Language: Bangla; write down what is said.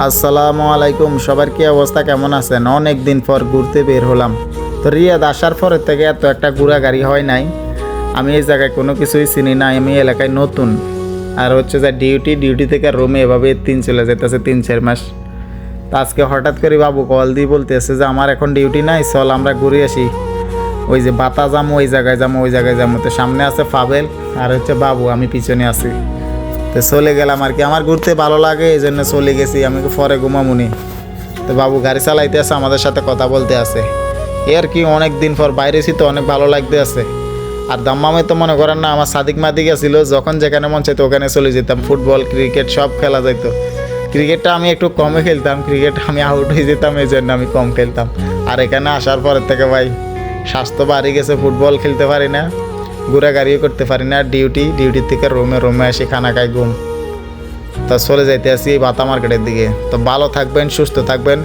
আসসালামু আলাইকুম, সবার কি অবস্থা, কেমন আছেন? অনেক দিন পর ঘুরতে বের হলাম। তো রিয়াদ আসার পরের থেকে এত একটা ঘোরাঘুরি হয় নাই। আমি এই জায়গায় কোনো কিছুই চিনি না, আমি এলাকায় নতুন। আর হচ্ছে যে ডিউটি থেকে রুমে এভাবে চলে যেতেছে 3-4 মাস। তো আজকে হঠাৎ করে বাবু কল দিয়ে বলতেছে যে আমার এখন ডিউটি নাই, চল আমরা ঘুরে আসি। ওই যে বাতা যামো, ওই জায়গায় যাবো। তো সামনে আছে ফাবেল আর হচ্ছে বাবু, আমি পিছনে আছি। তো চলে গেলাম আর কি, আমার ঘুরতে ভালো লাগে এই জন্য চলে গেছি। আমি পরে ঘুমামুনি। তো বাবু গাড়ি চালাইতে আছে, আমাদের সাথে কথা বলতে আছে। এ আর কি, অনেক দিন পর বাইরেছি তো অনেক ভালো লাগতে আছে। আর দাম্মামে তো মনে করেন না, আমার সাদিক মাদিক ছিল, যখন যেখানে মন চাইতো ওখানে চলে যেতাম। ফুটবল ক্রিকেট সব খেলা যাইতো। ক্রিকেটটা আমি একটু কমে খেলতাম, ক্রিকেট আমি আউট হয়ে যেতাম, এই জন্য আমি কম খেলতাম। আর এখানে আসার পরের থেকে ভাই স্বাস্থ্য বাড়ি গেছে, ফুটবল খেলতে পারি না, ঘোরাঘুরিও করতে পারি না। ডিউটি থেকে রুমে আসি, খানা খাই, ঘুম। তা চলে যাইতে আসি বাতা মার্কেটের দিকে। তো ভালো থাকবেন, সুস্থ থাকবেন।